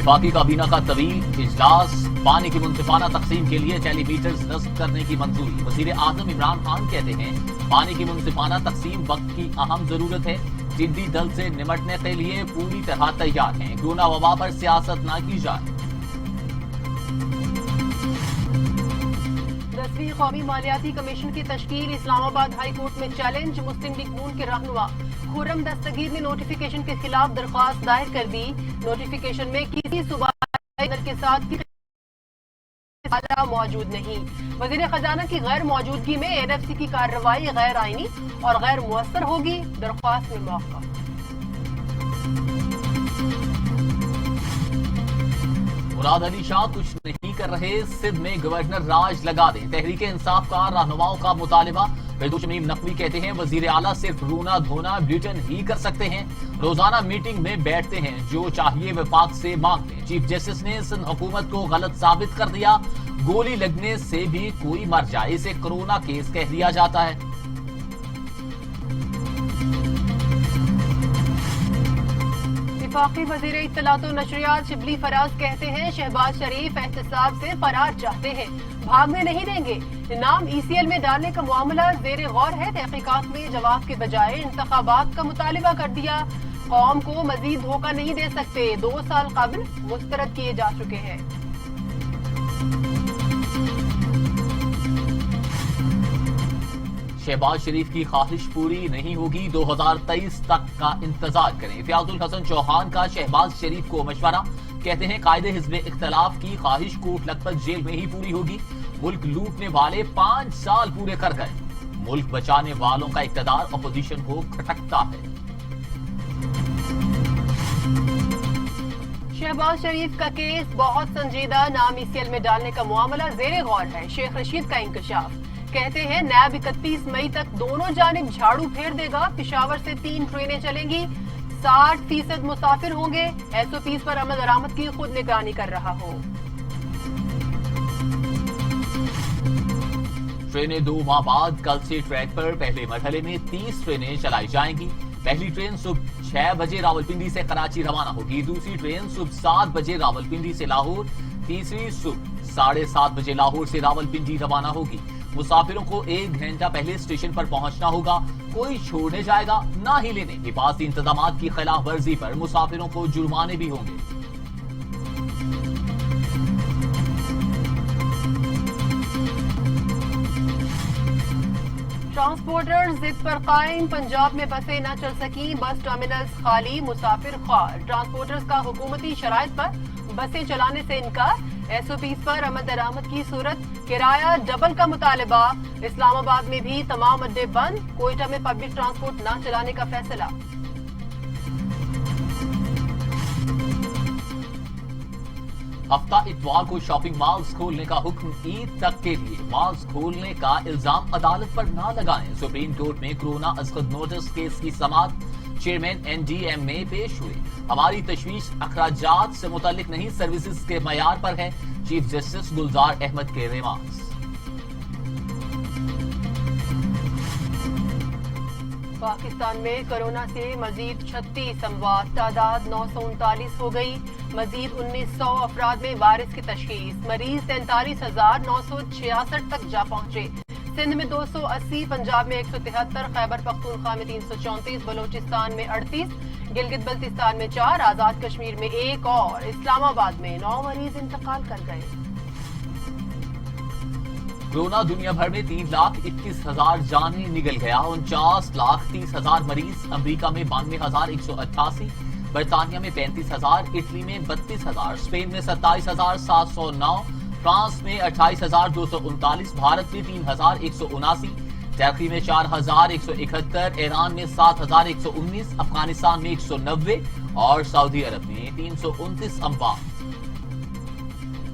वफाकी काबीना का तवील इजलास, पानी की मुंसिफाना तकसीम के लिए टेलीमीटर्स नस्ब करने की मंजूरी। वजीर आजम इमरान खान कहते हैं पानी की मुंसिफाना तकसीम वक्त की अहम जरूरत है, टिड्डी दल से निमटने के लिए पूरी तरह तैयार हैं, कोरोना वबा पर सियासत न की जाए। 10वीं कौमी मालियाती कमीशन की तश्कील, इस्लामाबाद हाई कोर्ट में चैलेंज। मुस्लिम लीग नून के रहनुमा खुर्रम दस्तगीर ने नोटिफिकेशन के खिलाफ दरख्वास्त दायर कर दी। नोटिफिकेशन में किसी सूबाई के साथ मौजूद नहीं। वजीर खजाना की गैर मौजूदगी में एनएफसी की कार्रवाई गैर आईनी और गैर मुअस्सर होगी, दरख्वास्त में मौका। मुराद अली शाह कुछ नहीं कर रहे, सिंध में गवर्नर राज लगा दें, तहरीक इंसाफ का रहनुमाओं का मुतालिबा। फिरदौस शमीम नकवी कहते हैं वजीर आला सिर्फ रोना धोना ब्रिटेन ही कर सकते हैं, रोजाना मीटिंग में बैठते हैं, जो चाहिए वफाक से मांगते हैं। चीफ जस्टिस ने सिंध हुकूमत को गलत साबित कर दिया, गोली लगने से भी कोई मर जाए इसे कोरोना केस कह दिया जाता है। वफाकी वजीर इत्तलात और नशरियात शिबली फराज कहते हैं शहबाज शरीफ एहतसाब से फरार चाहते हैं, भागने नहीं देंगे। नाम ईसीएल में डालने का मामला जेर गौर है, तहकीकात में जवाब के बजाय इंतखाबात का मुतालिबा कर दिया। कौम को मजीद धोखा नहीं दे सकते, 2 साल कबल मुस्तरद किए जा चुके हैं। शहबाज शरीफ की ख्वाहिश पूरी नहीं होगी, 2023 तक का इंतजार करें। फयाजुल हसन चौहान का शहबाज शरीफ को मशवरा, कहते हैं कायदे हिज़्ब इख्तिलाफ की ख्वाहिश कोट लखपत जेल में ही पूरी होगी। मुल्क लूटने वाले 5 साल पूरे कर गए, मुल्क बचाने वालों का इक़्तिदार अपोजिशन को खटकता है। शहबाज शरीफ का केस बहुत संजीदा, नाम ईसीएल में डालने का मामला जेर गौर है। शेख रशीद का इंकशाफ, कहते हैं नैब 31 मई तक दोनों जानिब झाड़ू फेर देगा। पिशावर से 3 ट्रेनें चलेंगी, 60% मुसाफिर होंगे। एसओपीज पर अमल दरामद की खुद निगरानी कर रहा हो। ट्रेनें 2 माह बाद कल से ट्रैक पर पहले मरहले में 30 ट्रेनें चलाई जाएंगी। पहली ट्रेन सुबह 6 बजे रावलपिंडी से कराची रवाना होगी, दूसरी ट्रेन सुबह 7 बजे रावलपिंडी से लाहौर, तीसरी सुबह 7:30 बजे लाहौर से रावलपिंडी रवाना होगी। मुसाफिरों को 1 घंटा पहले स्टेशन पर पहुंचना होगा, कोई छोड़ने जाएगा ना ही लेने। हिफाजती इंतजामात की खिलाफ वर्जी पर मुसाफिरों को जुर्माने भी होंगे। ट्रांसपोर्टर्स जिद पर कायम, पंजाब में बसें न चल सकी, बस टर्मिनल्स खाली, मुसाफिर ख्वार। ट्रांसपोर्टर्स का हुकूमती शराइत पर बसें चलाने से इनकार, एसओपीज पर अमल दरामद की सूरत, किराया डबल का मुतालिबा। इस्लामाबाद में भी तमाम अड्डे बंद, कोयटा में पब्लिक ट्रांसपोर्ट न चलाने का फैसला। हफ्ता इतवार को शॉपिंग मॉल्स खोलने का हुक्म, ईद तक के लिए मॉल्स खोलने का इल्जाम अदालत पर न लगाएं। सुप्रीम कोर्ट में कोरोना असगद नोटिस केस की समाअत, चेयरमैन एनडीएमए पेश हुए। हमारी तशवीश अखराजात से मुतालिक नहीं, सर्विसेज के मयार पर है, चीफ जस्टिस गुलजार अहमद के रिमार्क्स। पाकिस्तान में कोरोना से मजीद 36 अमवात, तादाद 939 हो गई। मजीद 1900 अफराद में वायरस की तशखीस, मरीज 43,966 तक जा पहुंचे। सिंध में 280, पंजाब में 173, खैबर पख्तूनख्वा में 334, बलोचिस्तान में 38, गिलगित बल्तिस्तान में 4, आजाद कश्मीर में 1 और इस्लामाबाद में 9 मरीज इंतकाल कर गए। कोरोना दुनिया भर में 3,21,000 जानें निगल गया, 49,30,000 मरीज। अमेरिका में 92,188, बरतानिया में 35,000, इटली में 32,000, स्पेन में 27,709, फ्रांस में 28,239, भारत में 3,179, टर्की में 4,171, ईरान में 7,119, अफगानिस्तान में 190 और सऊदी अरब में 329 अमवात।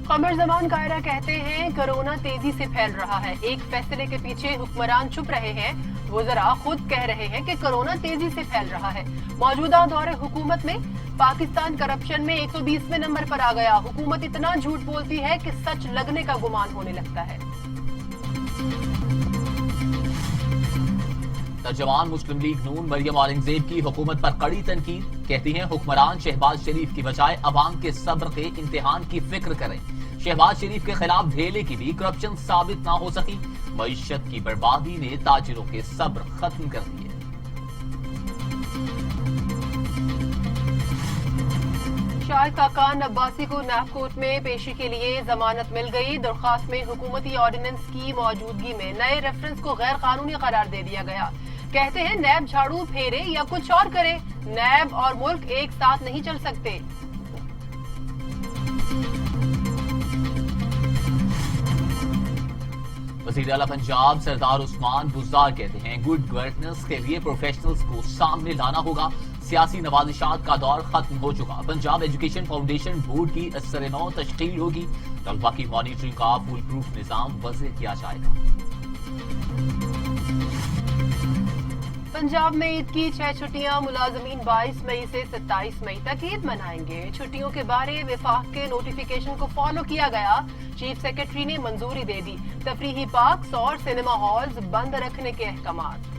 कमर जमान कायरा कहते हैं कोरोना तेजी से फैल रहा है, एक फैसले के पीछे हुक्मरान छुप रहे हैं। वो जरा खुद कह रहे हैं कि कोरोना तेजी से फैल रहा है। मौजूदा दौरे हुकूमत में पाकिस्तान करप्शन में 120वें नंबर पर आ गया। हुकूमत इतना झूठ बोलती है कि सच लगने का गुमान होने लगता है। ترجمان مسلم لیگ نون مریم اورنگزیب کی حکومت پر کڑی تنقید، کہتی ہیں حکمران شہباز شریف کی بجائے عوام کے صبر کے امتحان کی فکر کریں۔ شہباز شریف کے خلاف ڈھیلے کی بھی کرپشن ثابت نہ ہو سکی، معیشت کی بربادی نے تاجروں کے صبر ختم کر دیے۔ شاہد خاقان عباسی کو نیب کورٹ میں پیشی کے لیے ضمانت مل گئی۔ درخواست میں حکومتی آرڈیننس کی موجودگی میں نئے ریفرنس کو غیر قانونی قرار دے دیا گیا۔ کہتے ہیں نیب جھاڑو پھیرے یا کچھ اور کرے، نیب اور ملک ایک ساتھ نہیں چل سکتے۔ وزیر اعلیٰ پنجاب سردار عثمان بزدار کہتے ہیں گڈ گورننس کے لیے پروفیشنلز کو سامنے لانا ہوگا، سیاسی نوازشات کا دور ختم ہو چکا، پنجاب ایجوکیشن فاؤنڈیشن بورڈ کی اثر نو تشکیل ہوگی، طلبہ کی مانیٹرنگ کا فول پروف نظام وضع کیا جائے گا۔ پنجاب میں عید کی 6 چھٹیاں، ملازمین 22 مئی سے 27 مئی تک عید منائیں گے۔ چھٹیوں کے بارے وفاق کے نوٹیفیکیشن کو فالو کیا گیا، چیف سیکرٹری نے منظوری دے دی۔ تفریحی پارکس اور سینما ہالز بند رکھنے کے احکامات۔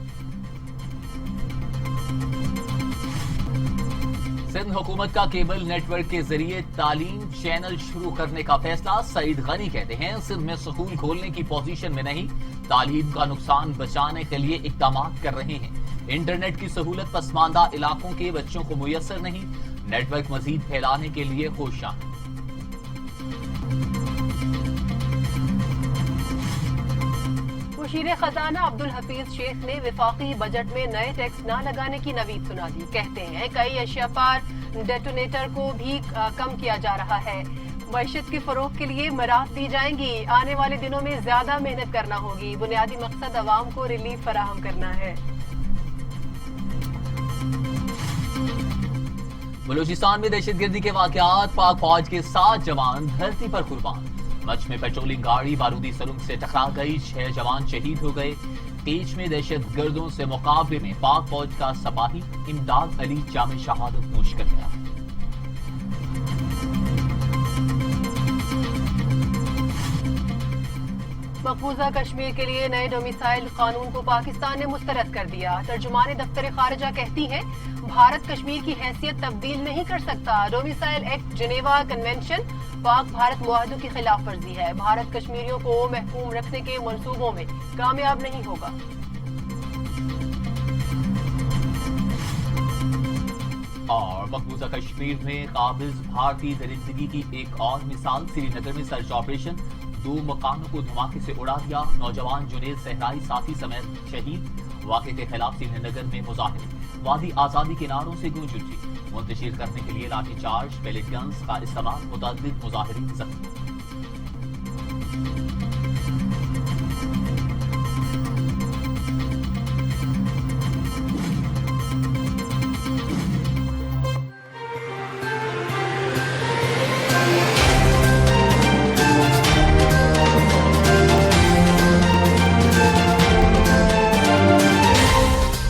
سندھ حکومت کا کیبل نیٹ ورک کے ذریعے تعلیم چینل شروع کرنے کا فیصلہ، سعید غنی کہتے ہیں سندھ میں سکول کھولنے کی پوزیشن میں نہیں، تعلیم کا نقصان بچانے کے لیے اقدامات کر رہے ہیں۔ انٹرنیٹ کی سہولت پسماندہ علاقوں کے بچوں کو میسر نہیں، نیٹ ورک مزید پھیلانے کے لیے کوشاں۔ مشیر خزانہ عبدالحفیظ شیخ نے وفاقی بجٹ میں نئے ٹیکس نہ لگانے کی نوید سنا دی۔ کہتے ہیں کئی اشیاء پر ڈیٹونیٹر کو بھی کم کیا جا رہا ہے، معیشت کے فروغ کے لیے مراعات دی جائیں گی، آنے والے دنوں میں زیادہ محنت کرنا ہوگی، بنیادی مقصد عوام کو ریلیف فراہم کرنا ہے۔ بلوچستان میں دہشت گردی کے واقعات، پاک فوج کے 7 جوان دھرتی پر قربان، مچھ میں پیٹرولنگ گاڑی بارودی سرنگ سے ٹکرا گئی، 6 جوان شہید ہو گئے۔ پیچ میں دہشت گردوں سے مقابلے میں پاک فوج کا سپاہی امداد علی جامع شہادت نوش کر گیا۔ مقبوضہ کشمیر کے لیے نئے ڈومیسائل قانون کو پاکستان نے مسترد کر دیا۔ ترجمان دفتر خارجہ کہتی ہے بھارت کشمیر کی حیثیت تبدیل نہیں کر سکتا، ڈومیسائل ایکٹ جنیوا کنونشن پاک بھارت معاہدوں کی خلاف ورزی ہے، بھارت کشمیریوں کو محکوم رکھنے کے منصوبوں میں کامیاب نہیں ہوگا۔ اور مقبوضہ کشمیر میں قابض بھارتی درندگی کی ایک اور مثال، سری نگر میں سرچ آپریشن، 2 مکانوں کو دھماکے سے اڑا دیا، نوجوان جنید صحرائی ساتھی سمیت شہید، واقعے کے خلاف سری نگر میں مظاہرے، وادی آزادی کے نعروں سے گونج اٹھی، منتشر کرنے کے لیے لاٹھی چارج، پیلیٹ گنز کا استعمال، متعدد مظاہرین زخمی۔